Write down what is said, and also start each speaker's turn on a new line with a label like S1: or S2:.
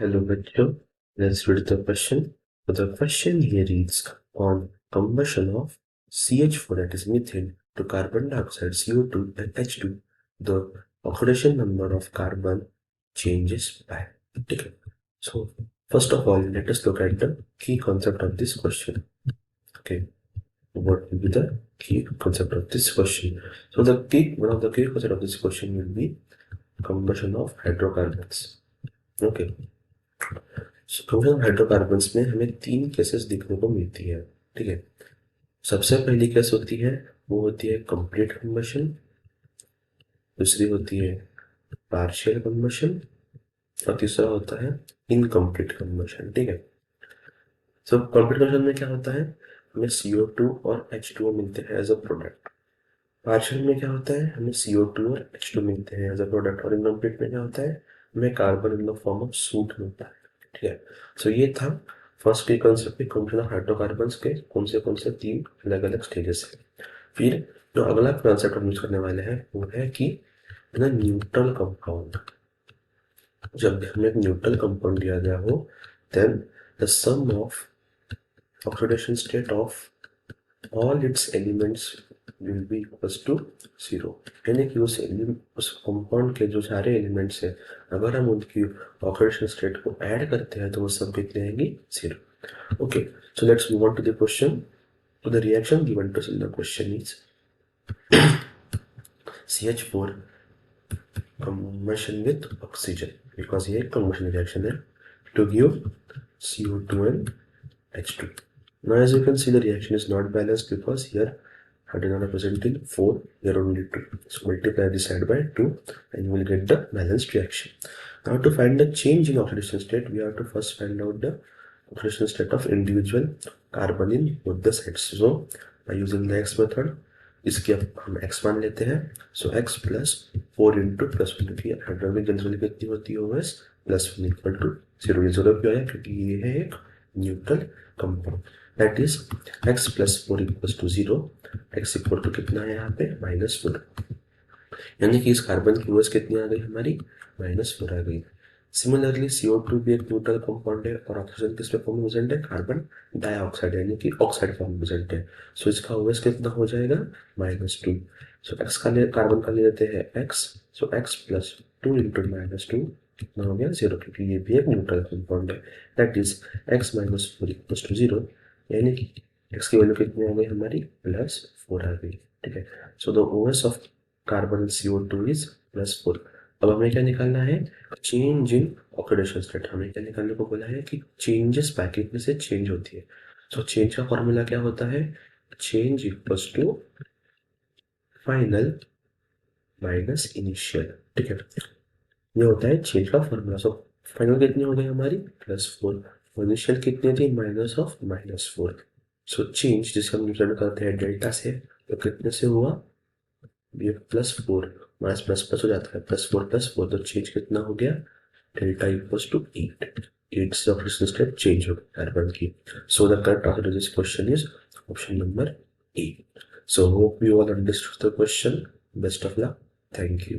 S1: Hello, bachcho. Let's read the question. So the question here reads, on combustion of CH4, that is methane, to carbon dioxide, CO2 and H2, the oxidation number of carbon changes by. Okay. So first of all, let us look at the key concept of this question. Okay. What will be the key concept of this question? So one of the key concept of this question will be combustion of hydrocarbons. Okay. Product hydrocarbons में हमें 3 cases देखने को मिलती है। ठीक है, सबसे पहली केस होती है वो होती है कंप्लीट कंबशन, दूसरी होती है पार्शियल कंबशन और तीसरा होता है इनकम्प्लीट कंबशन। ठीक है, सो कंप्लीट कंबशन में क्या होता है, हमें CO2 और H2O मिलते हैं एज अ प्रोडक्ट। पार्शियल में क्या होता है, हमें CO2 और H2 मिलते हैं एज अ प्रोडक्ट। और इनकम्प्लीट में क्या होता है, हमें carbon in the form of suit मिलता है। ठीक है, सो ये था फर्स्ट के कंसेप्ट में कॉम्बिनेशन ऑफ हाइड्रोकार्बन्स के कौन से 3 अलग अलग स्टेजेस है। फिर जो अगला कंसेप्ट हम यूज करने वाले हैं वो है कि न्यूट्रल कंपाउंड। जब भी हमें एक न्यूट्रल कंपाउंड दिया गया हो, then the sum of oxidation state of all its elements will be equals to 0। यानी कि उस कंपाउंड के जो सारे एलिमेंट्स है, अगर हम उनकी ऑक्सीडेशन स्टेट को ऐड करते हैं तो वो सब कितने आएंगे, 0। Okay, so let's move on to the question. So the reaction given to us in the question is CH4 combustion with oxygen, because ये combustion reaction है, to give CO2 and H2. Now as you can see, the reaction is not balanced because here hydrogen are present in 4, here only 2. So multiply this side by 2 and you will get the balanced reaction. Now to find the change in oxidation state, we have to first find out the oxidation state of individual carbon in both the sides. So by using the x method, इसकी अब हम x मान लेते हैं। So x plus 4 into plus 1, क्योंकि hydrogen में generally कितनी होती है, OS plus 1 equal to 0। Zero क्यों आया, क्योंकि ये है एक neutral compound. That is x plus 4 equals to 0। x equal to कितना है यहाँ पे, -4। यानी कि इस कार्बन की OS कितनी आ गई हमारी, -4 आ गई। सिमिलरली CO2 भी एक न्यूट्रल कंपाउंड है और ऑक्सीजन किस फॉर्म में प्रेजेंट है, कार्बन डाइऑक्साइड, यानी कि ऑक्साइड फॉर्म में प्रेजेंट है। सो इसका OS कितना हो जाएगा, -2। सो x का कार्बन का ले लेते हैं x। So x plus 2 into -2 कितना हो गया, 0, क्योंकि ये भी एक न्यूट्रल कंपाउंड है। That is x minus 4 equals to 0, यानी कि x की वैल्यू कितनी आ गई हमारी, +4 आ गई। ठीक है, so the OS of carbon and CO2 is +4। अब हमें क्या निकालना है, चेंज इन ऑक्सीडेशन स्टेट। हमें क्या निकालने को बोला है कि चेंजेस पैकेट में से चेंज होती है। सो चेंज का फॉर्मूला क्या होता है, change equals to final minus initial. ठीक है, ये होता है चेंज का फॉर्मूला। सो फाइनल कितनी हो गई हमारी, +4, इनिशियल कितनी थी, -4। सो चेंज जिसे हम रिप्रेजेंट करते हैं डेल्टा से, तो कितने से हुआ, ये +4 माइनस प्लस प्लस हो जाता है, +4 तो चेंज कितना हो गया, डेल्टा इक्वल्स टू 8 से ऑक्सीडेशन स्टेट चेंज हो गई कार्बन की। So the correct answer to this question is option number A. So hope you all understood the question. Best of luck, thank you.